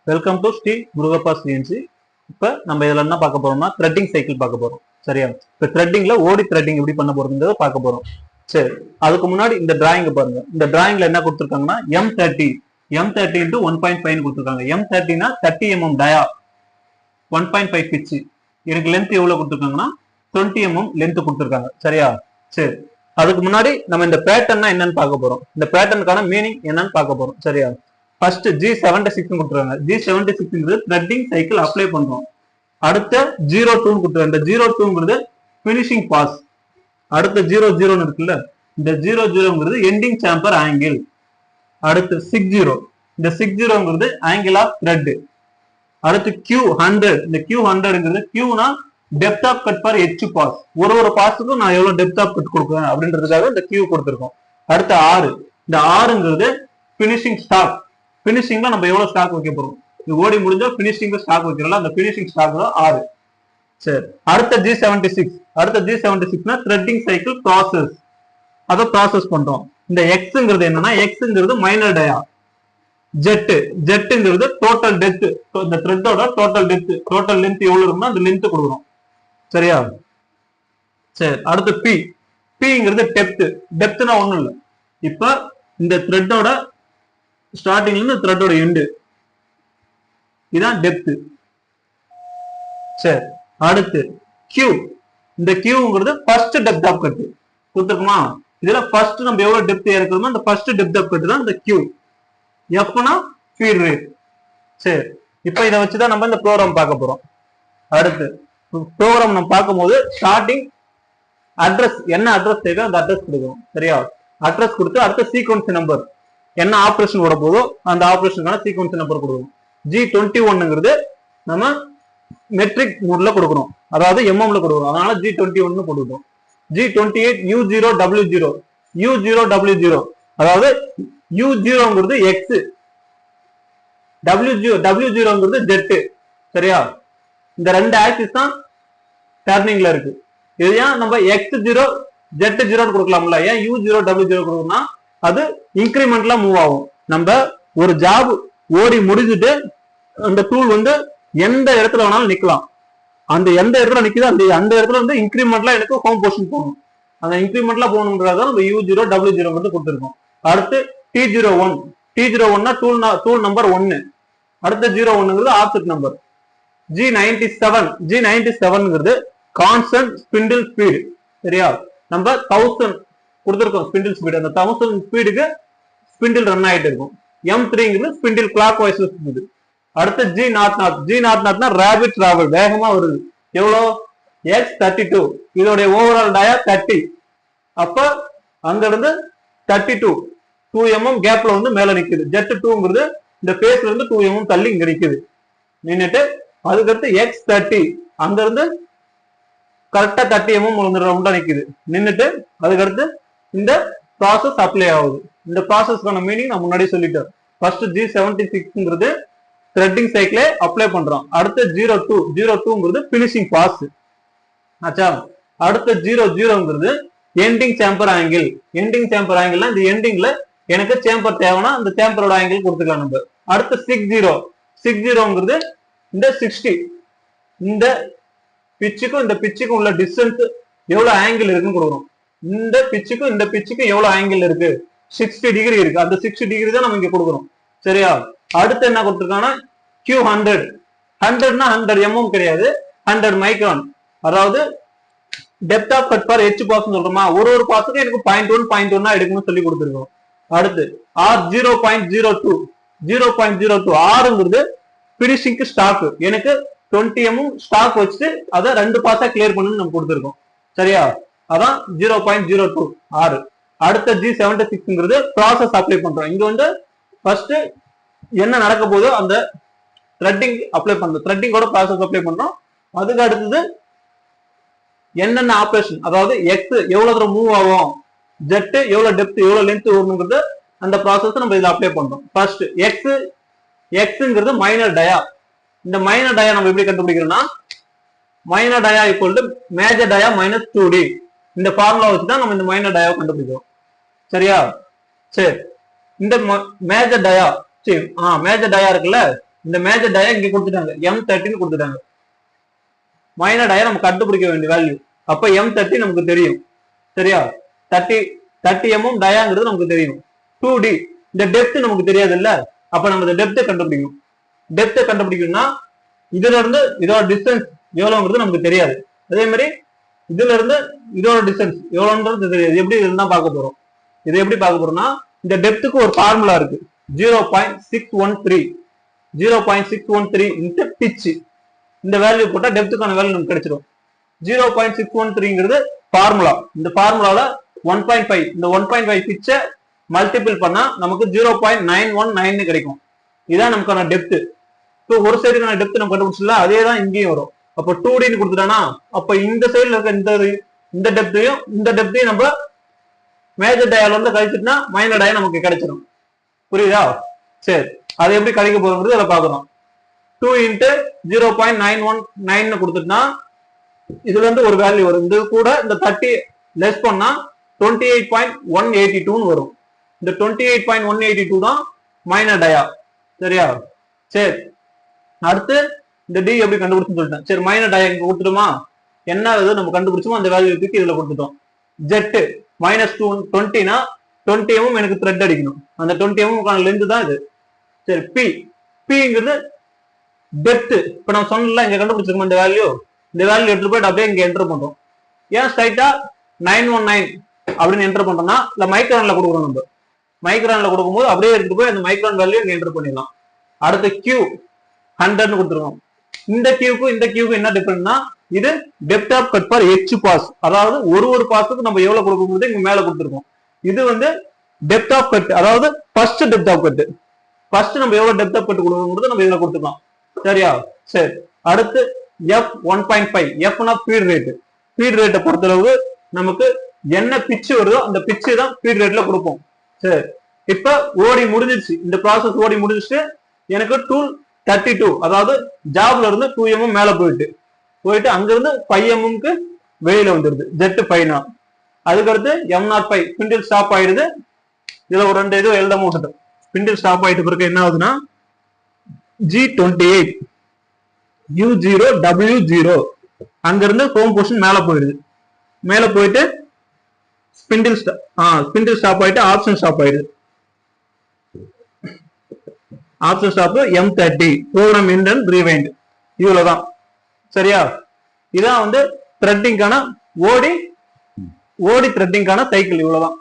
Welcome to Shri Murugappa CNC. இப்ப நம்ம இதுல என்ன பார்க்க போறோம்னா த்ரெட்டிங் சைக்கிள் பார்க்க போறோம். சரியா? இப்ப த்ரெட்டிங்ல ஓடி த்ரெட்டிங் எப்படி பண்ண போறதுன்றத பார்க்க போறோம். சரி, அதுக்கு முன்னாடி இந்த டிராயிங் பாருங்க. இந்த டிராயிங்ல என்ன கொடுத்துருக்காங்கன்னா M30 into 1.5 கொடுத்துருக்காங்க. M30னா 30 mm டயா, 1.5 பிச். எனக்கு லென்த் எவ்வளவு கொடுத்துருக்காங்கன்னா 20 mm லென்த் கொடுத்துருக்காங்க. சரியா? சரி, அதுக்கு முன்னாடி நம்ம இந்த பேட்டர்னா என்னன்னு பார்க்க போறோம். இந்த பேட்டர்னுக்கான மீனிங் என்னன்னு பார்க்க போறோம். சரியா? ஃபர்ஸ்ட் G76 கொடுத்துருக்காங்க. G76 த்ரெட்டிங் சைக்கிள் அப்ளை பண்றோம். அடுத்த 02 கொடுத்துருக்காங்க. இந்த 02 பினிஷிங் பாஸ். அடுத்த 00 இருக்குல்ல, இந்த 00 எண்டிங் சாம்பர் ஆங்கிள். அடுத்து 60, இந்த 60 ஆங்கிள் ஆஃப் த்ரெட். அடுத்து Q100, இந்த Q100 Qனா depth of cut for each pass. ஒரு பாஸுக்கும் நான் எவ்வளவு டெப்த் ஆஃப் கட் கொடுக்குறேன் அப்படின்றதுக்காக இந்த Q கொடுத்துருக்கோம். அடுத்து 6, இந்த 6 பினிஷிங் ஸ்டாக். பினிஷிங்ல நம்ம எவ்வளவு ஸ்டாக் வைக்க போறோம், இது ஓடி முடிஞ்சா பினிஷிங் ஸ்டாக் வைக்கிறோம், அந்த பினிஷிங் ஸ்டாக் தான் 6. சரி, அடுத்த G76 த்ரெட்டிங் சைக்கிள் ப்ராசஸ். அதை ப்ராசஸ் பண்றோம். இந்த எக்ஸ்ங்கிறது என்னன்னா, எக்ஸ்ங்கிறது மைனர் டயா. ஜெட்டுங்கிறது டோட்டல் டெப்த். இந்த த்ரெட்டோட டோட்டல் டெப்த், டோட்டல் லென்த் எவ்வளவு இருக்குன்னா அந்த லென்த் கொடுக்குறோம். சரியா? சரி, அடுத்து பிங்கிறது டெப்த். டெப்த்னா ஒண்ணும் இல்லை, இப்ப இந்த த்ரெட்டோட ஸ்டார்டிங்ல இருந்து த்ரெட்டோட எண்டு, இதான் டெப்த். சரி, அடுத்து Q. இந்த Qங்கிறது ஃபர்ஸ்ட் டெப்த் ஆஃப் கட் கொடுத்துருக்குமா. இதுல ஃபர்ஸ்ட் நம்ம எவ்வளவு டெப்த் ஏற்கிறோமோ அந்த ஃபர்ஸ்ட் டெப்த் ஆஃப் கட் தான் இந்த Q. Fனா feet rate. சரி, இப்ப இதை வச்சுதான் நம்ம இந்த ப்ரோக்ராம் பார்க்க போறோம். அடுத்து ப்ரோக்ராம் நம்ம பார்க்கும்போது ஸ்டார்டிங் அட்ரஸ், என்ன அட்ரஸ் தேவை அந்த அட்ரஸ் கொடுக்கணும். சரியா? அட்ரஸ் கொடுத்து அடுத்த சீக்வன்ஸ் நம்பர், என்ன ஆபரேஷன் ஓட போதோ அந்த ஆபரேஷனுக்கான சீக்வன்ஸ் நம்பர் கொடுக்கணும். G21 நம்ம மெட்ரிக் மோட்ல கொடுக்கணும், அதாவது MM ல கொடுக்கணும். அதனால G21 கொடுக்கணும். G28 U0W0 அதாவது U0 X, W0 Z. சரியா? இந்த ரெண்டு ஆக்சிஸ் தான் டர்னிங்ல இருக்கு. இது ஏன் நம்ம X0 Z0 கொடுக்கலாம்ல, ஏன் U0 W0 கொடுக்கணும்னா அது இன்கிரிமெண்ட்ல மூவ் ஆகும். நம்ம ஒரு ஜாப் ஓடி முடிஞ்சுட்டு அந்த டூல் எந்த இடத்துல வேணாலும் நிக்கலாம். அந்த எந்த இடத்துல நிக்குதோ அந்த இடத்துல இன்கிரிமெண்ட்ல எனக்கு ஹோம் பொசிஷன் போகணும். அந்த இன்கிரிமெண்ட்ல போகணுன்றத நம்ம U0 W0 கொடுத்துருக்கோம். அடுத்து T01னா டூல் நம்பர் 1. அடுத்த 01 offset number. G97 constant spindle speed. சரியா? நம்ம 1000 கொடுத்துருக்கோம் ஸ்பிண்டில் ஸ்பீடு. அந்த 1000 ஸ்பீடுக்கு ஸ்பிண்டில் ரன் ஆயிட்டு இருக்கும். M3 ஸ்பிண்டில் கிளாக் வைஸ் இருக்குது. அடுத்து G00 ரேபிட் டிராவல், வேகமா வருது. எவ்வளவு? X32. இதோடைய ஓவரால் டயா 30. அப்ப அங்க இருந்து 32 2 mm கேப்ல மேல நிக்குது. Z2 இந்த பேஸ்ல இருந்து 2 mm தள்ளி இங்க நிக்குது, நின்னுட்டு அதுக்கடுத்து X30 அங்க இருந்து கரெக்டா 30 mm ரவுண்டா நிக்குது, நின்னுட்டு அதுக்கடுத்து இந்த ப்ராசஸ் அப்ளை ஆகுது. இந்த ப்ராசஸ்க்கான மீனிங் நான் முன்னாடி சொல்லிட்டேன். ஃபர்ஸ்ட் G76 த்ரெட்டிங் சைக்கிளே அப்ளை பண்றோம். அடுத்து 02 பினிஷிங் பாஸ் ஆச்சா. அடுத்த 00 ending chamfer angle. Ending chamfer ஆங்கிள்னா இந்த எண்டிங்ல எனக்கு சேம்பர் தேவைன்னா அந்த சேம்பரோட ஆங்கிள் கொடுத்துக்கலாம் நம்ம. அடுத்து 60 இந்த 60, இந்த பிச்சுக்கும் இந்த பிச்சுக்கும் உள்ள டிஸ்டன்ஸ் எவ்வளவு ஆங்கிள் இருக்குன்னு கொடுக்குறோம். இந்த பிச்சுக்கும் எவ்வளவு ஆங்கிள் இருக்கு, 60 டிகிரி இருக்கு. அந்த 60 டிகிரி தான் நம்ம இங்க கொடுக்குறோம். சரியா? அடுத்து என்ன கொடுத்துருக்காங்கன்னா Q100. 100னா 100 mm கிடையாது, 100 மைக்ரான். அதாவது depth of cut for each pass சொல்றோமா, ஒரு பாஸுக்கு எனக்கு 0.1 எடுக்கணும்னு சொல்லி கொடுத்துருக்கோம். அடுத்து R0.02 ஆறுங்கிறது பினிஷிங்க்கு ஸ்டாக். எனக்கு 20 mm ஸ்டாக் வச்சுட்டு அதை 2 பாஸா கிளியர் பண்ணணும்னு நம்ம கொடுத்துருக்கோம். சரியா? அதான் 0.02 6. அடுத்த G76 ப்ராசஸ் அப்ளை பண்றோம். இங்க ஃபர்ஸ்ட் என்ன நடக்க போதோ அந்த த்ரெட்டிங் அப்ளை பண்றோம், த்ரெட்டிங்கோட ப்ராசஸ் அப்ளை பண்றோம். அதுக்கு அடுத்தது என்னென்ன ஆபரேஷன், அதாவது எக்ஸ் எவ்வளவு தூரம் மூவ் ஆகும், ஜெட் எவ்வளவு டெப்த் எவ்வளவு லென்த் வரும்ங்கிறது அந்த ப்ராசஸ் நம்ம இதுல அப்ளை பண்றோம். ஃபர்ஸ்ட் எக்ஸ்ங்கிறது மைனர் டயா. இந்த மைனர் டயா நம்ம எப்படி கண்டுபிடிக்கிறோம்னா, minor dia equal to major dia minus 2D. இந்த ஃபார்முலா வச்சுதான் நம்ம இந்த மைனர் டயாவை கண்டுபிடிக்கிறோம். சரியா? சரி, இந்த மேஜர் டயா இருக்குல்ல, இந்த மேஜர் டயா இங்க கொடுத்துட்டாங்க M30 கொடுத்துட்டாங்க. மைனர் டயா நம்ம கண்டுபிடிக்க வேண்டிய வேல்யூ. அப்ப M30 நமக்கு தெரியும். சரியா? 30 mm டயாங்கிறது நமக்கு தெரியும். 2D இந்த டெப்த் நமக்கு தெரியாது இல்ல, அப்ப நம்ம இந்த டெப்த்தை கண்டுபிடிக்கணும். டெப்த்தை கண்டுபிடிக்கணும்னா இதுல இருந்து இதோட டிஸ்டன்ஸ் எவ்வளவுங்கிறது நமக்கு தெரியாது. அதே மாதிரி இதுல இருந்து இதோட டிஸ்டன்ஸ் எவ்வளவுன்றது தெரியாது. எப்படி இதுதான் பார்க்க போறோம். இதை எப்படி பார்க்க போறோம்னா இந்த டெப்த்துக்கு ஒரு ஃபார்முலா இருக்கு. 0.613 இன்ட்டு பிச். இந்த வேல்யூ போட்டா டெப்த்துக்கான வேல்யூ நமக்கு கிடைச்சிடும். 0.613ங்கிறது ஃபார்முலா. இந்த ஃபார்முலால 1.5 இந்த 1.5 பிச்சை மல்டிபிள் பண்ணா நமக்கு 0.919 கிடைக்கும். இதான் நமக்கான டெப்த். இப்போ ஒரு சைடுக்கான டெப்த் நம்ம கண்டுபிடிச்சல, அதே தான் இங்கேயும் வரும். அப்ப 2D கொடுத்துட்டானா, அப்ப இந்த சைடுல இருக்க இந்த டெப்த்தையும் நம்ம மேஜர் டயால வந்து கழிச்சுட்டுனா மைனர் டயா நமக்கு கிடைச்சிடும். புரியுதா? சரி, அதை எப்படி கழிக்க போறோங்கிறது அதை பாக்குறோம். 2 இன்ட்டு 0.919 கொடுத்துட்டுனா இதுல இருந்து ஒரு வேல்யூ வரும். இது கூட இந்த 30 லெஸ் பண்ணா 28.182 வரும். இந்த 28.182 தான் மைனர் டயா. சரியா? சரி, அடுத்து இந்த டி எப்படி கண்டுபிடிச்சுன்னு சொல்லிட்டேன். சரி, மைனர் டயா இங்க கொடுத்துட்டோமா, என்ன இது நம்ம கண்டுபிடிச்சோமோ அந்த வேல்யூ தூக்கி இதுல கொடுத்துட்டோம். ஜெட் -20னா 20 mm எனக்கு த்ரெட் அடிக்கணும். அந்த 20 mm லென்த் தான் இது. சரி, பிங்கிறது டெப்த். இப்ப நம்ம சொன்னல இங்க கண்டுபிடிச்சிருக்கோம் இந்த வேல்யூ எடுத்துட்டு போயிட்டு அப்படியே இங்க என்டர் பண்றோம். ஏன் ஸ்ட்ரைட்டா 919 அப்படின்னு என்டர் பண்றோம்னா இல்ல மைக்ரான்ல கொடுக்குறோம். நம்ம மைக்ரான்ல கொடுக்கும்போது அப்படியே எடுத்துட்டு போய் அந்த மைக்ரான் வேல்யூ இங்க என்டர் பண்ணிடலாம். அடுத்து Q 100 கொடுத்துருவோம். இந்த கியூக்கும் இந்த கியூக்கும் என்ன டிஃபரன்ஸ்னா இது depth of cut for each pass. அதாவது ஒரு பாஸுக்கு நம்ம எவ்வளவு கொடுக்கும்போது இங்க மேல கொடுத்துருக்கோம். இது வந்து டெப்த் ஆஃப் கட், அதாவது first depth of cut. First நம்ம எவ்வளவு டெப்த் ஆஃப் கட் கொடுக்கும்போது நம்ம இதுல கொடுத்துக்கலாம். சரியா? சரி, அடுத்து F1.5. எஃப்னா feet rate. ஃபீட் ரேட்டை பொறுத்தளவு நமக்கு என்ன பிச்சு வருதோ அந்த பிச்சு தான் ஃபீட் ரேட்ல கொடுப்போம். சரி, இப்ப ஓடி முடிஞ்சிருச்சு. இந்த ப்ராசஸ் ஓடி முடிஞ்சிச்சு. எனக்கு டூல் 32, அதாவது ஜாப்ல இருந்து 2 mm மேல போயிட்டு அங்க இருந்து 5 mm வெளியில வந்துருது. ஜெட் 5. அதுக்கடுத்து M05 ஸ்பிண்டில் ஸ்டாப் ஆயிடுது. இதுல ஒரு 2 இது எழுத விட்டுட்டோம். ஸ்பிண்டில் ஸ்டாப் ஆயிட்டு பிறகு என்ன ஆகுதுன்னா G28 U0 W0 அங்க இருந்து ஹோம் பொசிஷன் மேல போயிடுது. மேல போயிட்டு ஸ்பிண்டில் ஸ்டாப் ஆயிட்டு ஆப்ஷன் ஸ்டாப் ஆயிடுது. Option stop M30 program end and rewind. இவ்வளவுதான். சரியா? இதான் வந்து த்ரெட்டிங்கான ஓடி த்ரெட்டிங்கான சைக்கிள். இவ்வளவுதான்.